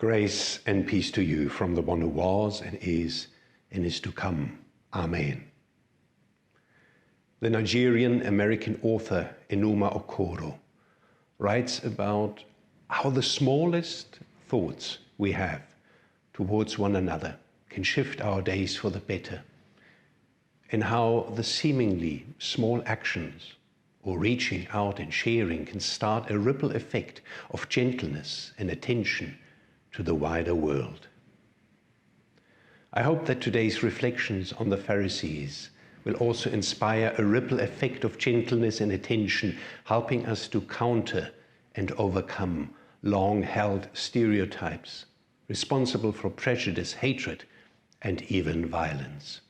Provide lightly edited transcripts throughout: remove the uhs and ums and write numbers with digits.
Grace and peace to you from the one who was and is to come. Amen. The Nigerian-American author Enuma Okoro writes about how the smallest thoughts we have towards one another can shift our days for the better, and how the seemingly small actions or reaching out and sharing can start a ripple effect of gentleness and attention to the wider world. I hope that today's reflections on the Pharisees will also inspire a ripple effect of gentleness and attention, helping us to counter and overcome long-held stereotypes responsible for prejudice, hatred, and even violence.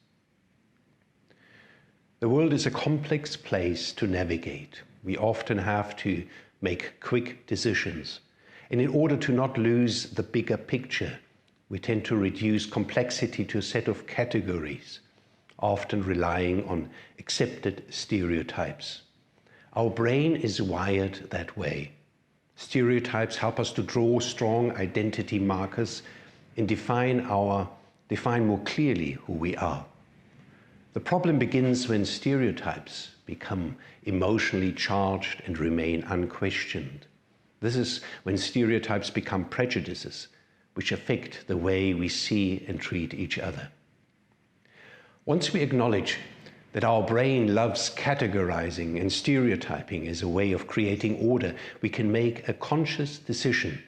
The world is a complex place to navigate. We often have to make quick decisions. And in order to not lose the bigger picture, we tend to reduce complexity to a set of categories, often relying on accepted stereotypes. Our brain is wired that way. Stereotypes help us to draw strong identity markers and define more clearly who we are. The problem begins when stereotypes become emotionally charged and remain unquestioned. This is when stereotypes become prejudices, which affect the way we see and treat each other. Once we acknowledge that our brain loves categorizing and stereotyping as a way of creating order, we can make a conscious decision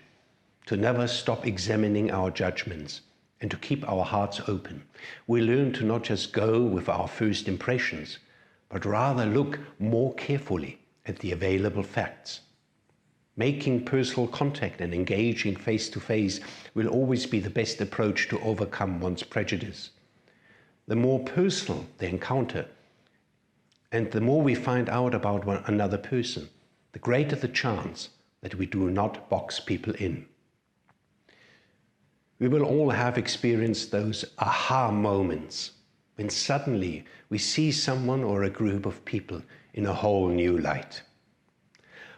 to never stop examining our judgments and to keep our hearts open. We learn to not just go with our first impressions, but rather look more carefully at the available facts. Making personal contact and engaging face-to-face will always be the best approach to overcome one's prejudice. The more personal the encounter, and the more we find out about one another person, the greater the chance that we do not box people in. We will all have experienced those aha moments when suddenly we see someone or a group of people in a whole new light.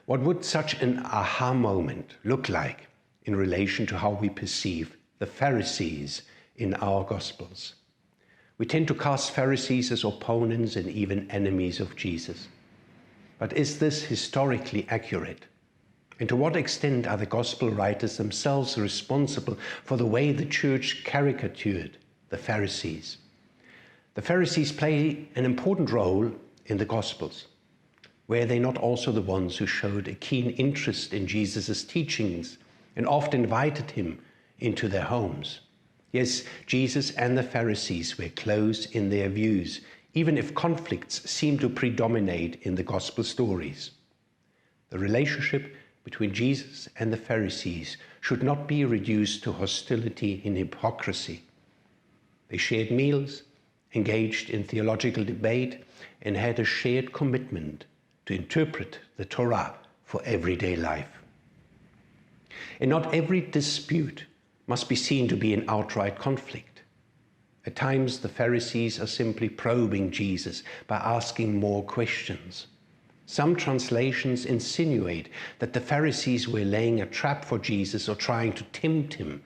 What would such an aha moment look like in relation to how we perceive the Pharisees in our Gospels? We tend to cast Pharisees as opponents and even enemies of Jesus. But is this historically accurate? And to what extent are the Gospel writers themselves responsible for the way the church caricatured the Pharisees? The Pharisees play an important role in the Gospels. Were they not also the ones who showed a keen interest in Jesus' teachings and often invited him into their homes? Yes, Jesus and the Pharisees were close in their views, even if conflicts seem to predominate in the Gospel stories. The relationship between Jesus and the Pharisees should not be reduced to hostility and hypocrisy. They shared meals, engaged in theological debate, and had a shared commitment to interpret the Torah for everyday life. And not every dispute must be seen to be an outright conflict. At times, the Pharisees are simply probing Jesus by asking more questions. Some translations insinuate that the Pharisees were laying a trap for Jesus or trying to tempt him,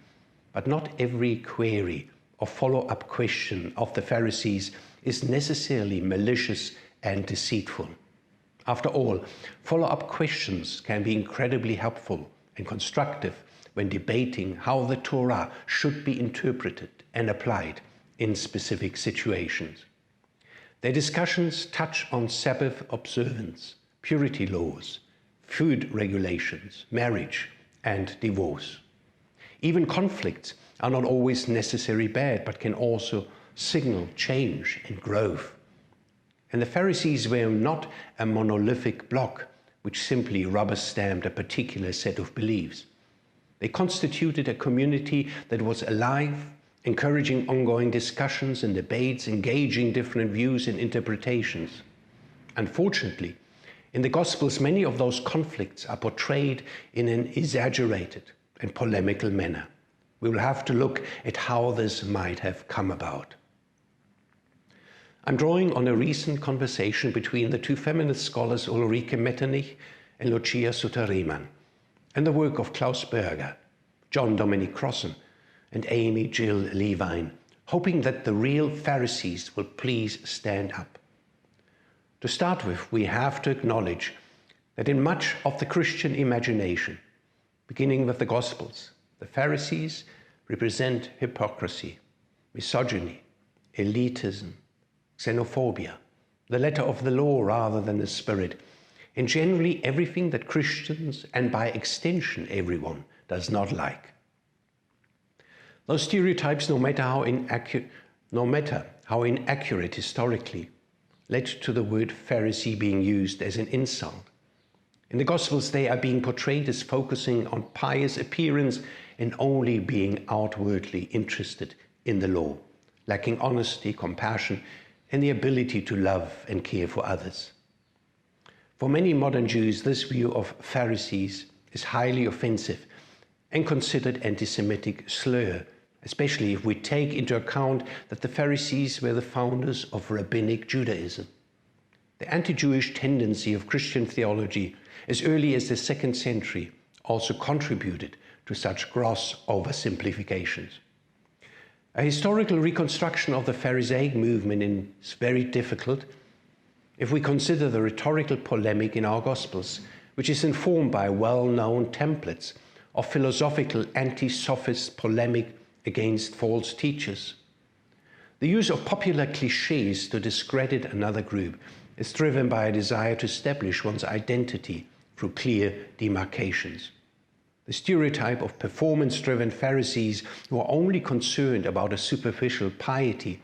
but not every query or follow-up question of the Pharisees is necessarily malicious and deceitful. After all, follow-up questions can be incredibly helpful and constructive when debating how the Torah should be interpreted and applied in specific situations. Their discussions touch on Sabbath observance, purity laws, food regulations, marriage, and divorce. Even conflicts are not always necessarily bad, but can also signal change and growth. And the Pharisees were not a monolithic block which simply rubber-stamped a particular set of beliefs. They constituted a community that was alive, encouraging ongoing discussions and debates, engaging different views and interpretations. Unfortunately, in the Gospels, many of those conflicts are portrayed in an exaggerated and polemical manner. We will have to look at how this might have come about. I'm drawing on a recent conversation between the two feminist scholars Ulrike Metternich and Lucia Suter-Riemann, and the work of Klaus Berger, John Dominic Crossan, and Amy Jill Levine, hoping that the real Pharisees will please stand up. To start with, we have to acknowledge that in much of the Christian imagination, beginning with the Gospels, the Pharisees represent hypocrisy, misogyny, elitism, xenophobia, the letter of the law rather than the spirit, and generally everything that Christians, and by extension everyone, does not like. Those stereotypes, no matter how inaccurate historically, led to the word Pharisee being used as an insult. In the Gospels, they are being portrayed as focusing on pious appearance and only being outwardly interested in the law, lacking honesty, compassion, and the ability to love and care for others. For many modern Jews, this view of Pharisees is highly offensive and considered anti-Semitic slur, especially if we take into account that the Pharisees were the founders of Rabbinic Judaism. The anti-Jewish tendency of Christian theology as early as the 2nd century also contributed to such gross oversimplifications. A historical reconstruction of the Pharisaic movement is very difficult if we consider the rhetorical polemic in our Gospels, which is informed by well-known templates of philosophical anti-sophist polemic against false teachers. The use of popular cliches to discredit another group is driven by a desire to establish one's identity through clear demarcations. The stereotype of performance-driven Pharisees who are only concerned about a superficial piety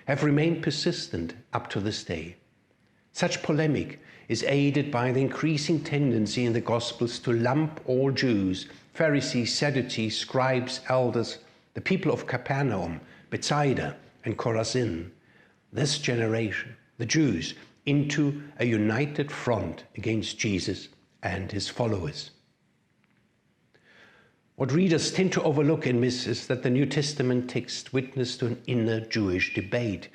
have remained persistent up to this day. Such polemic is aided by the increasing tendency in the Gospels to lump all Jews, Pharisees, Sadducees, scribes, elders, the people of Capernaum, Bethsaida, and Chorazin, this generation, the Jews, into a united front against Jesus and his followers. What readers tend to overlook and miss is that the New Testament text witnessed to an inner Jewish debate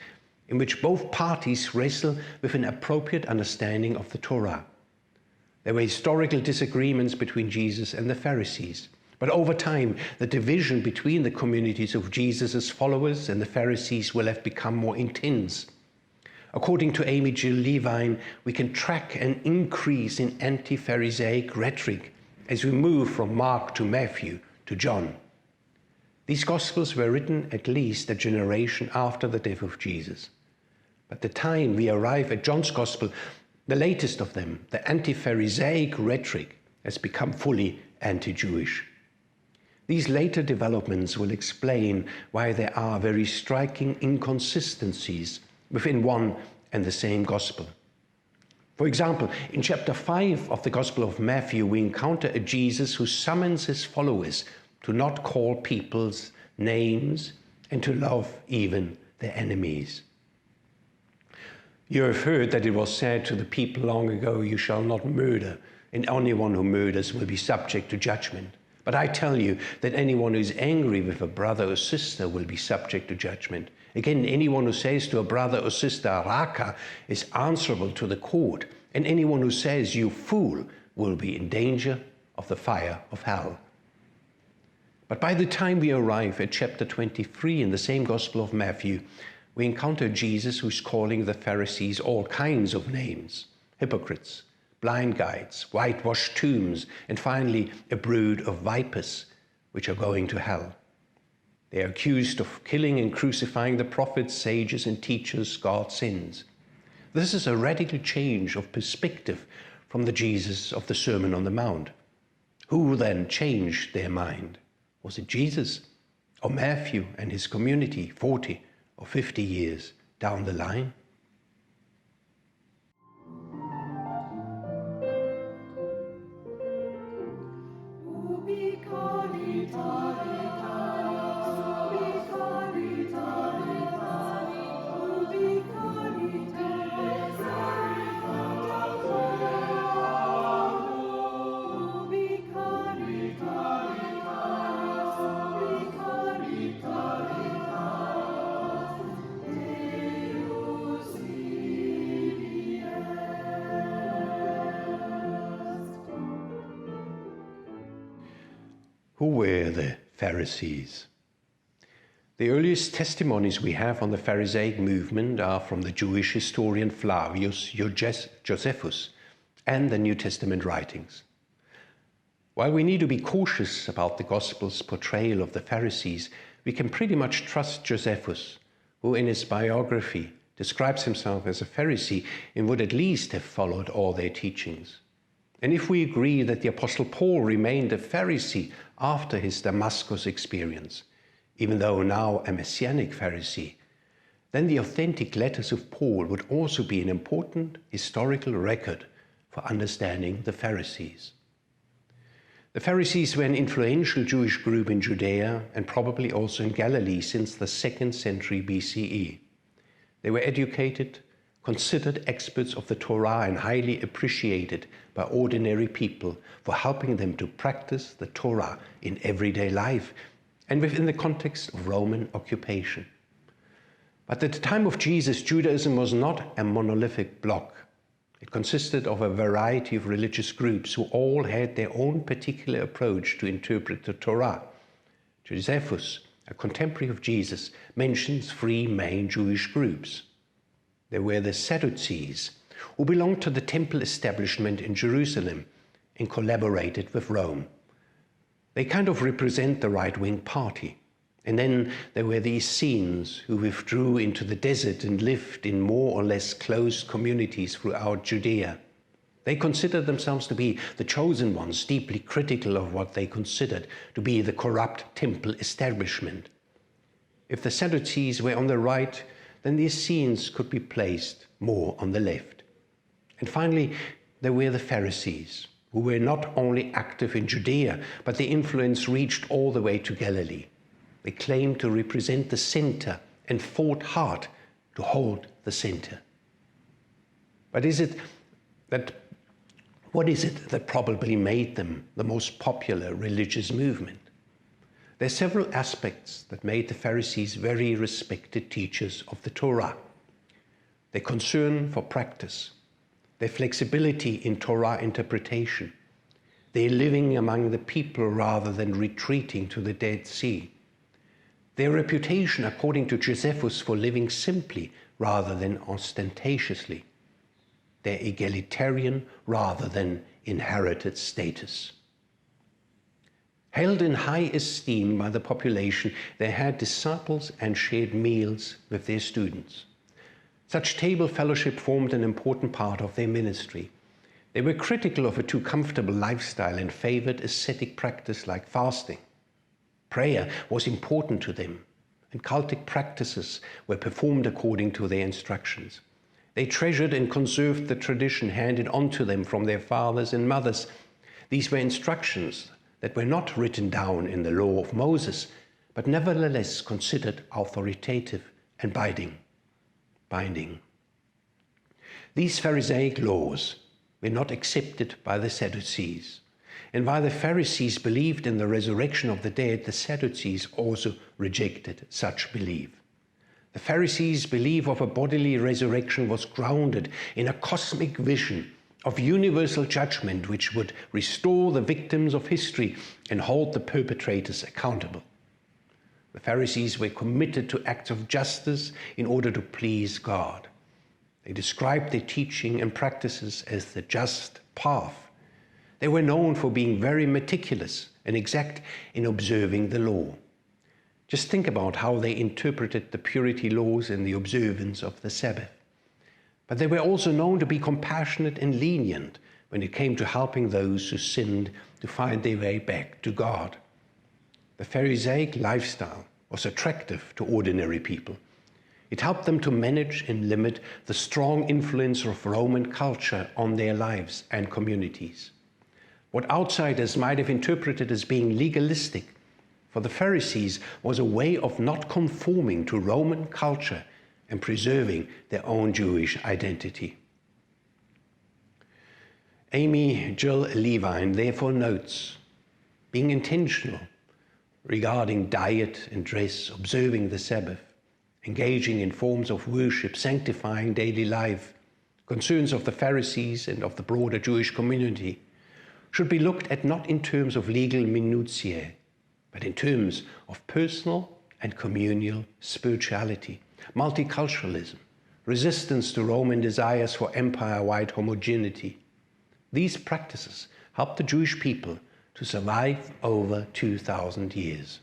in which both parties wrestle with an appropriate understanding of the Torah. There were historical disagreements between Jesus and the Pharisees, but over time, the division between the communities of Jesus' followers and the Pharisees will have become more intense. According to Amy Jill Levine, we can track an increase in anti-Pharisaic rhetoric as we move from Mark to Matthew to John. These Gospels were written at least a generation after the death of Jesus. By the time we arrive at John's Gospel, the latest of them, the anti-Pharisaic rhetoric, has become fully anti-Jewish. These later developments will explain why there are very striking inconsistencies within one and the same Gospel. For example, in chapter 5 of the Gospel of Matthew, we encounter a Jesus who summons his followers to not call people's names and to love even their enemies. You have heard that it was said to the people long ago, "You shall not murder, and anyone who murders will be subject to judgment." But I tell you that anyone who is angry with a brother or sister will be subject to judgment. Again, anyone who says to a brother or sister, "Raka," is answerable to the court, and anyone who says, "You fool," will be in danger of the fire of hell. But by the time we arrive at chapter 23 in the same Gospel of Matthew, we encounter Jesus who's calling the Pharisees all kinds of names: hypocrites, blind guides, whitewashed tombs, and finally a brood of vipers, which are going to hell. They are accused of killing and crucifying the prophets, sages, and teachers God sends. This is a radical change of perspective from the Jesus of the Sermon on the Mount. Who then changed their mind? Was it Jesus or Matthew and his community 40 or 50 years down the line? Who were the Pharisees? The earliest testimonies we have on the Pharisaic movement are from the Jewish historian Flavius Josephus and the New Testament writings. While we need to be cautious about the Gospel's portrayal of the Pharisees, we can pretty much trust Josephus, who in his biography describes himself as a Pharisee and would at least have followed all their teachings. And if we agree that the Apostle Paul remained a Pharisee after his Damascus experience, even though now a Messianic Pharisee, then the authentic letters of Paul would also be an important historical record for understanding the Pharisees. The Pharisees were an influential Jewish group in Judea and probably also in Galilee since the 2nd century BCE. They were educated, considered experts of the Torah and highly appreciated by ordinary people for helping them to practice the Torah in everyday life and within the context of Roman occupation. But at the time of Jesus, Judaism was not a monolithic bloc. It consisted of a variety of religious groups who all had their own particular approach to interpret the Torah. Josephus, a contemporary of Jesus, mentions 3 main Jewish groups. There were the Sadducees, who belonged to the temple establishment in Jerusalem and collaborated with Rome. They kind of represent the right-wing party. And then there were the Essenes, who withdrew into the desert and lived in more or less closed communities throughout Judea. They considered themselves to be the chosen ones, deeply critical of what they considered to be the corrupt temple establishment. If the Sadducees were on the right, then the Essenes could be placed more on the left. And finally, there were the Pharisees, who were not only active in Judea, but their influence reached all the way to Galilee. They claimed to represent the center and fought hard to hold the center. But what is it that probably made them the most popular religious movement? There are several aspects that made the Pharisees very respected teachers of the Torah. Their concern for practice, their flexibility in Torah interpretation, their living among the people rather than retreating to the Dead Sea, their reputation, according to Josephus, for living simply rather than ostentatiously, their egalitarian rather than inherited status. Held in high esteem by the population, they had disciples and shared meals with their students. Such table fellowship formed an important part of their ministry. They were critical of a too comfortable lifestyle and favored ascetic practice like fasting. Prayer was important to them, and cultic practices were performed according to their instructions. They treasured and conserved the tradition handed on to them from their fathers and mothers. These were instructions that were not written down in the law of Moses, but nevertheless considered authoritative and binding. These Pharisaic laws were not accepted by the Sadducees. And while the Pharisees believed in the resurrection of the dead, the Sadducees also rejected such belief. The Pharisees' belief of a bodily resurrection was grounded in a cosmic vision of universal judgment which would restore the victims of history and hold the perpetrators accountable. The Pharisees were committed to acts of justice in order to please God. They described their teaching and practices as the just path. They were known for being very meticulous and exact in observing the law. Just think about how they interpreted the purity laws and the observance of the Sabbath. But they were also known to be compassionate and lenient when it came to helping those who sinned to find their way back to God. The Pharisaic lifestyle was attractive to ordinary people. It helped them to manage and limit the strong influence of Roman culture on their lives and communities. What outsiders might have interpreted as being legalistic, for the Pharisees was a way of not conforming to Roman culture and preserving their own Jewish identity. Amy Jill Levine therefore notes, being intentional regarding diet and dress, observing the Sabbath, engaging in forms of worship, sanctifying daily life, concerns of the Pharisees and of the broader Jewish community, should be looked at not in terms of legal minutiae, but in terms of personal and communal spirituality, multiculturalism, resistance to Roman desires for empire-wide homogeneity. These practices helped the Jewish people to survive over 2,000 years.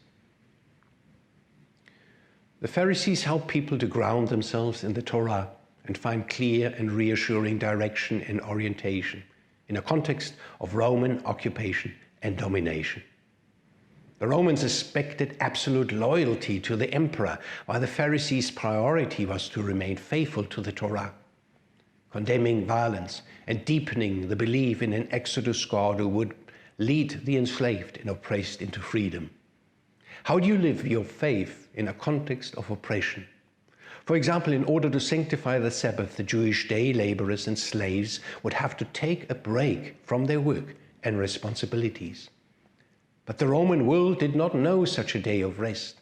The Pharisees helped people to ground themselves in the Torah and find clear and reassuring direction and orientation in a context of Roman occupation and domination. The Romans expected absolute loyalty to the emperor, while the Pharisees' priority was to remain faithful to the Torah, condemning violence and deepening the belief in an Exodus God who would lead the enslaved and oppressed into freedom. How do you live your faith in a context of oppression? For example, in order to sanctify the Sabbath, the Jewish day laborers and slaves would have to take a break from their work and responsibilities. But the Roman world did not know such a day of rest.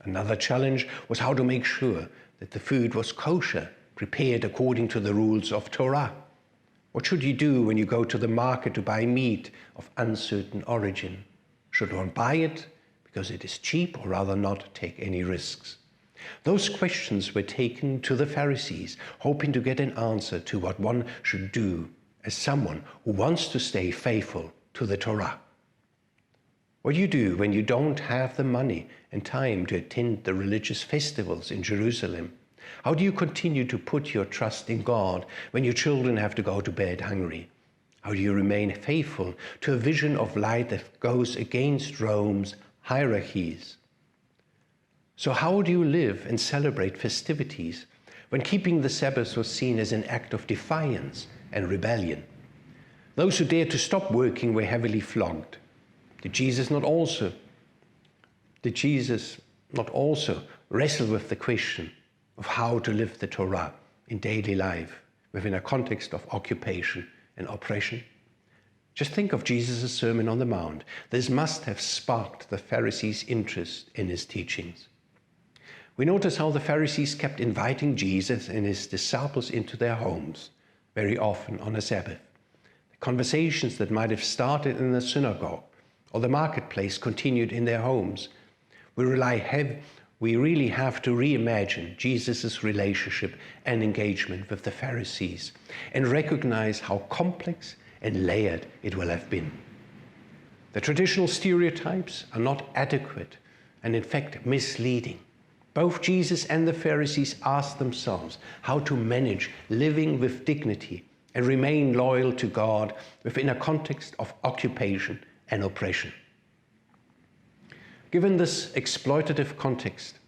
Another challenge was how to make sure that the food was kosher, prepared according to the rules of Torah. What should you do when you go to the market to buy meat of uncertain origin? Should one buy it because it is cheap, or rather not take any risks? Those questions were taken to the Pharisees, hoping to get an answer to what one should do as someone who wants to stay faithful to the Torah. What do you do when you don't have the money and time to attend the religious festivals in Jerusalem? How do you continue to put your trust in God when your children have to go to bed hungry? How do you remain faithful to a vision of light that goes against Rome's hierarchies? So how do you live and celebrate festivities when keeping the Sabbath was seen as an act of defiance and rebellion? Those who dared to stop working were heavily flogged. Did Jesus not also wrestle with the question of how to live the Torah in daily life within a context of occupation and oppression? Just think of Jesus' Sermon on the Mount. This must have sparked the Pharisees' interest in his teachings. We notice how the Pharisees kept inviting Jesus and his disciples into their homes, very often on a Sabbath. The conversations that might have started in the synagogue or the marketplace continued in their homes. We really have to reimagine Jesus' relationship and engagement with the Pharisees and recognize how complex and layered it will have been. The traditional stereotypes are not adequate and in fact misleading. Both Jesus and the Pharisees asked themselves how to manage living with dignity and remain loyal to God within a context of occupation and oppression. Given this exploitative context,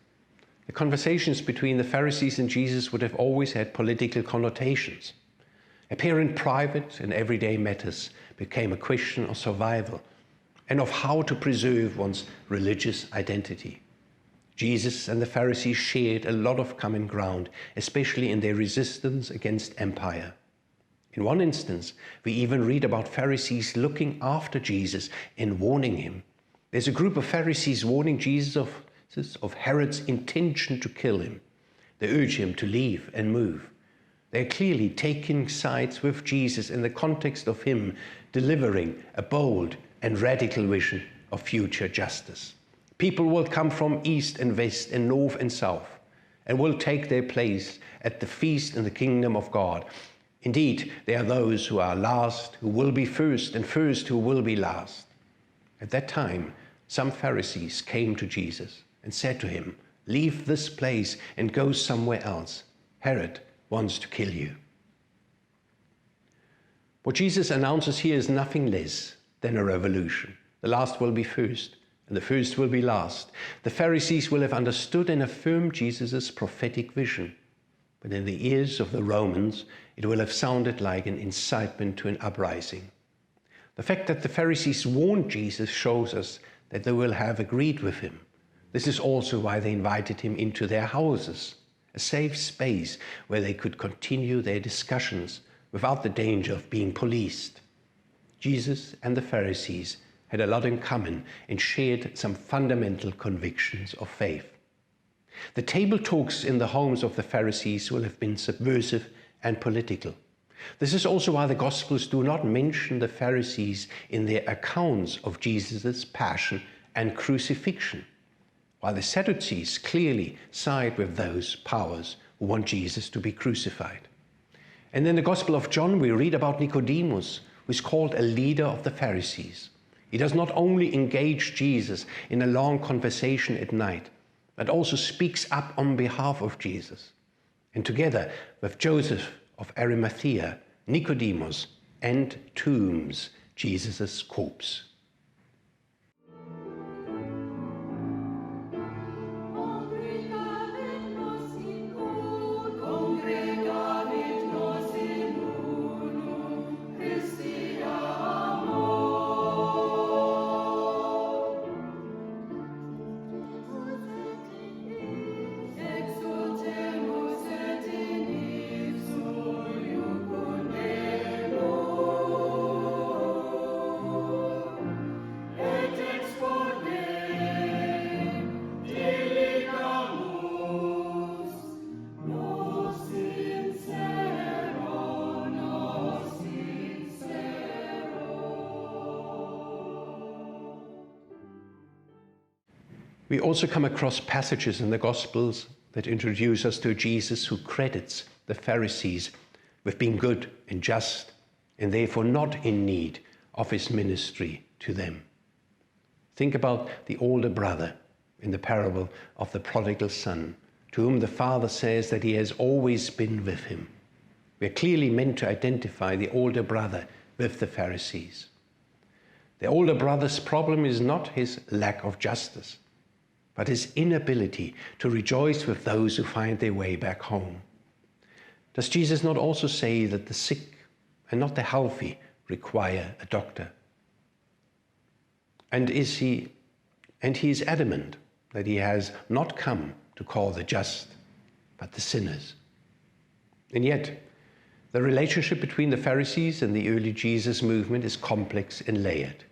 the conversations between the Pharisees and Jesus would have always had political connotations. Apparent private and everyday matters became a question of survival and of how to preserve one's religious identity. Jesus and the Pharisees shared a lot of common ground, especially in their resistance against empire. In one instance, we even read about Pharisees looking after Jesus and warning him. There's a group of Pharisees warning Jesus of Herod's intention to kill him. They urge him to leave and move. They're clearly taking sides with Jesus in the context of him delivering a bold and radical vision of future justice. People will come from east and west and north and south and will take their place at the feast in the kingdom of God. Indeed, there are those who are last who will be first, and first who will be last. At that time, some Pharisees came to Jesus and said to him, "Leave this place and go somewhere else. Herod wants to kill you." What Jesus announces here is nothing less than a revolution. The last will be first, and the first will be last. The Pharisees will have understood and affirmed Jesus' prophetic vision. But in the ears of the Romans, it will have sounded like an incitement to an uprising. The fact that the Pharisees warned Jesus shows us that they will have agreed with him. This is also why they invited him into their houses, a safe space where they could continue their discussions without the danger of being policed. Jesus and the Pharisees had a lot in common and shared some fundamental convictions of faith. The table talks in the homes of the Pharisees will have been subversive and political. This is also why the Gospels do not mention the Pharisees in their accounts of Jesus' passion and crucifixion, while the Sadducees clearly side with those powers who want Jesus to be crucified. And in the Gospel of John, we read about Nicodemus, who is called a leader of the Pharisees. He does not only engage Jesus in a long conversation at night, but also speaks up on behalf of Jesus. And together with Joseph of Arimathea, Nicodemus entombs Jesus' corpse. We also come across passages in the Gospels that introduce us to a Jesus who credits the Pharisees with being good and just, and therefore not in need of his ministry to them. Think about the older brother in the parable of the prodigal son, to whom the father says that he has always been with him. We are clearly meant to identify the older brother with the Pharisees. The older brother's problem is not his lack of justice, but his inability to rejoice with those who find their way back home. Does Jesus not also say that the sick and not the healthy require a doctor? And he is adamant that he has not come to call the just, but the sinners. And yet, the relationship between the Pharisees and the early Jesus movement is complex and layered.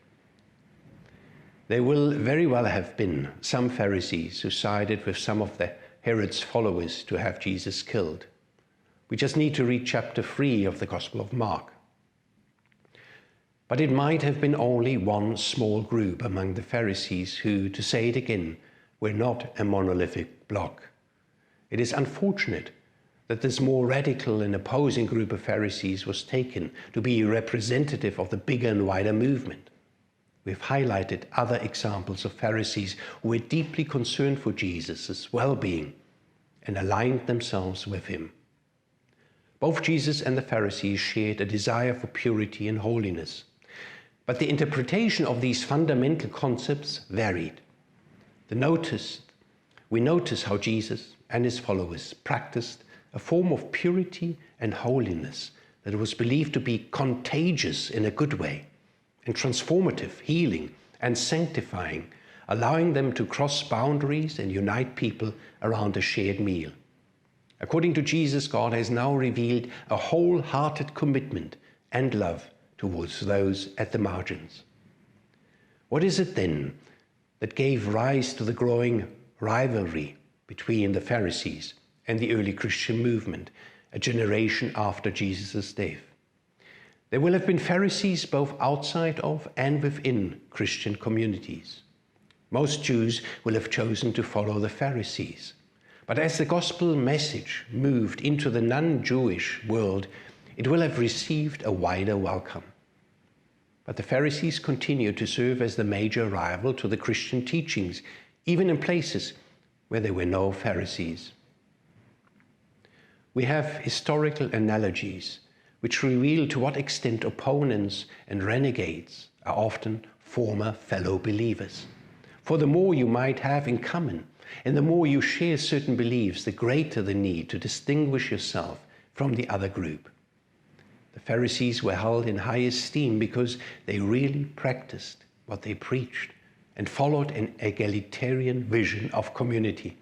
There will very well have been some Pharisees who sided with some of Herod's followers to have Jesus killed. We just need to read chapter 3 of the Gospel of Mark. But it might have been only one small group among the Pharisees who, to say it again, were not a monolithic bloc. It is unfortunate that this more radical and opposing group of Pharisees was taken to be representative of the bigger and wider movement. We've highlighted other examples of Pharisees who were deeply concerned for Jesus' well-being and aligned themselves with him. Both Jesus and the Pharisees shared a desire for purity and holiness, but the interpretation of these fundamental concepts varied. We notice how Jesus and his followers practiced a form of purity and holiness that was believed to be contagious in a good way, and transformative, healing, and sanctifying, allowing them to cross boundaries and unite people around a shared meal. According to Jesus, God has now revealed a wholehearted commitment and love towards those at the margins. What is it then that gave rise to the growing rivalry between the Pharisees and the early Christian movement a generation after Jesus' death? There will have been Pharisees both outside of and within Christian communities. Most Jews will have chosen to follow the Pharisees. But as the gospel message moved into the non-Jewish world, it will have received a wider welcome. But the Pharisees continue to serve as the major rival to the Christian teachings, even in places where there were no Pharisees. We have historical analogies which reveal to what extent opponents and renegades are often former fellow believers. For the more you might have in common, and the more you share certain beliefs, the greater the need to distinguish yourself from the other group. The Pharisees were held in high esteem because they really practiced what they preached and followed an egalitarian vision of community.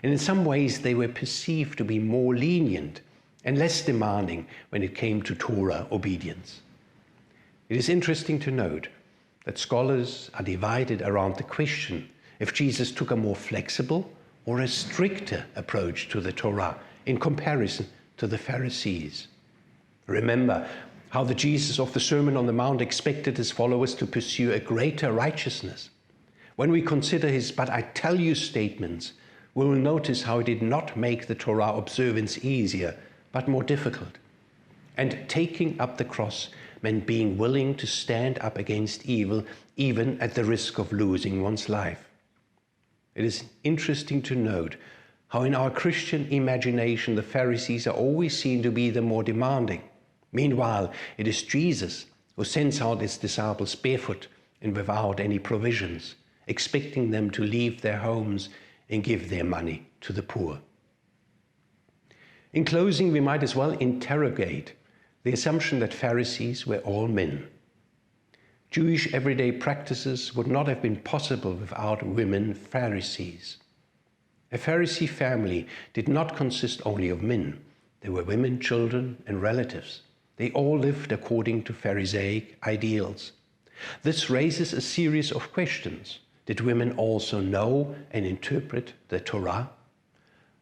And in some ways, they were perceived to be more lenient and less demanding when it came to Torah obedience. It is interesting to note that scholars are divided around the question if Jesus took a more flexible or a stricter approach to the Torah in comparison to the Pharisees. Remember how the Jesus of the Sermon on the Mount expected his followers to pursue a greater righteousness, When we consider his "but I tell you" statements, we will notice how he did not make the Torah observance easier, but more difficult. And taking up the cross meant being willing to stand up against evil, even at the risk of losing one's life. It is interesting to note how in our Christian imagination the Pharisees are always seen to be the more demanding. Meanwhile, it is Jesus who sends out his disciples barefoot and without any provisions, expecting them to leave their homes and give their money to the poor. In closing, we might as well interrogate the assumption that Pharisees were all men. Jewish everyday practices would not have been possible without women Pharisees. A Pharisee family did not consist only of men. There were women, children, and relatives. They all lived according to Pharisaic ideals. This raises a series of questions. Did women also know and interpret the Torah?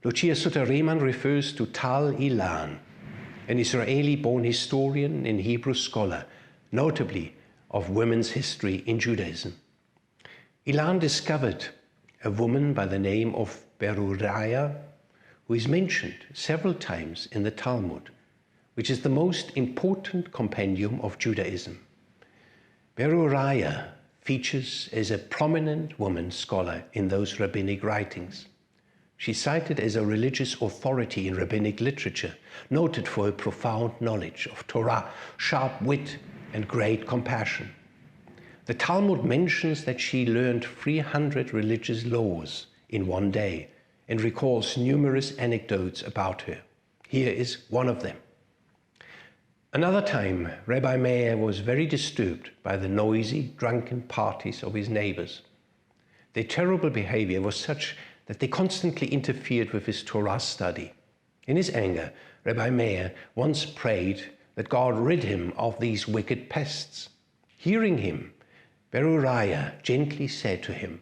Lucia Sutter-Rehman refers to Tal Ilan, an Israeli-born historian and Hebrew scholar, notably of women's history in Judaism. Ilan discovered a woman by the name of Beruraya, who is mentioned several times in the Talmud, which is the most important compendium of Judaism. Beruraya features as a prominent woman scholar in those rabbinic writings. She's cited as a religious authority in rabbinic literature, noted for her profound knowledge of Torah, sharp wit, and great compassion. The Talmud mentions that she learned 300 religious laws in one day and recalls numerous anecdotes about her. Here is one of them. Another time, Rabbi Meir was very disturbed by the noisy, drunken parties of his neighbors. Their terrible behavior was such that they constantly interfered with his Torah study. In his anger, Rabbi Meir once prayed that God rid him of these wicked pests. Hearing him, Beruraya gently said to him,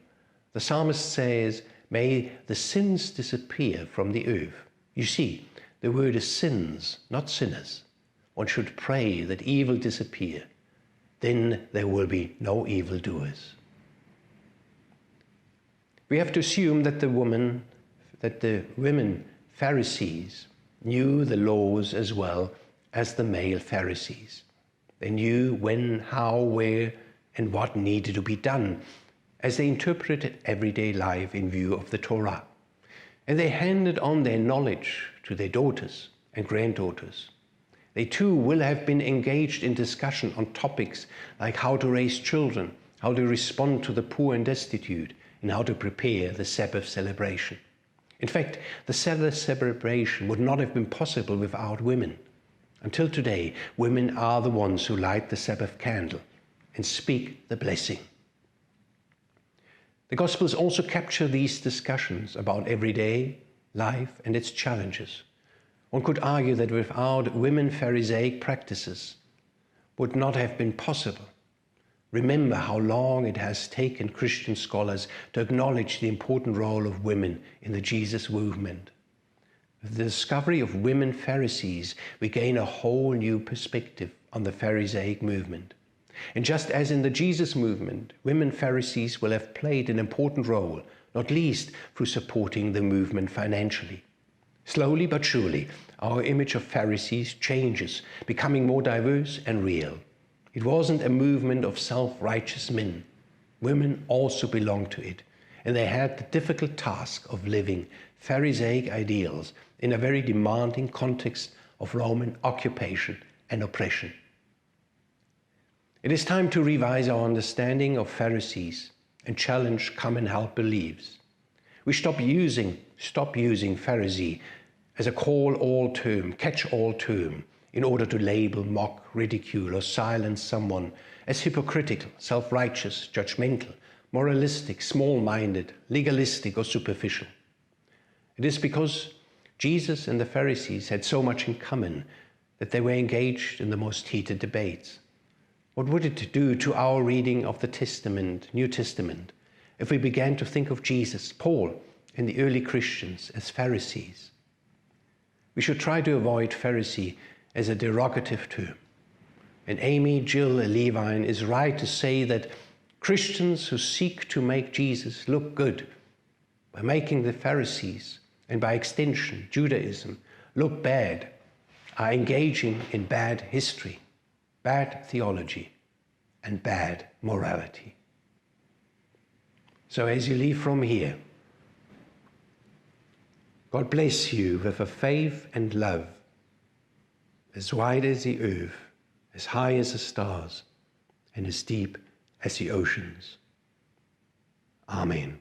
the psalmist says, "May the sins disappear from the earth." You see, the word is sins, not sinners. One should pray that evil disappear. Then there will be no evildoers. We have to assume that the women Pharisees knew the laws as well as the male Pharisees. They knew when, how, where, and what needed to be done as they interpreted everyday life in view of the Torah. And they handed on their knowledge to their daughters and granddaughters. They too will have been engaged in discussion on topics like how to raise children, how to respond to the poor and destitute, and how to prepare the Sabbath celebration. In fact, the Sabbath celebration would not have been possible without women. Until today, women are the ones who light the Sabbath candle and speak the blessing. The Gospels also capture these discussions about everyday life and its challenges. One could argue that without women, Pharisaic practices would not have been possible. Remember how long it has taken Christian scholars to acknowledge the important role of women in the Jesus movement. With the discovery of women Pharisees, we gain a whole new perspective on the Pharisaic movement. And just as in the Jesus movement, women Pharisees will have played an important role, not least through supporting the movement financially. Slowly but surely, our image of Pharisees changes, becoming more diverse and real. It wasn't a movement of self-righteous men. Women also belonged to it, and they had the difficult task of living Pharisaic ideals in a very demanding context of Roman occupation and oppression. It is time to revise our understanding of Pharisees and challenge common held beliefs. We stop using Pharisee as a call-all term, catch-all term, in order to label, mock, ridicule, or silence someone as hypocritical, self-righteous, judgmental, moralistic, small-minded, legalistic, or superficial. It is because Jesus and the Pharisees had so much in common that they were engaged in the most heated debates. What would it do to our reading of the Testament, New Testament, if we began to think of Jesus, Paul, and the early Christians as Pharisees? We should try to avoid Pharisee as a derogative term. And Amy Jill Levine is right to say that Christians who seek to make Jesus look good by making the Pharisees, and by extension Judaism, look bad, are engaging in bad history, bad theology, and bad morality. So as you leave from here, God bless you with a faith and love as wide as the earth, as high as the stars, and as deep as the oceans. Amen.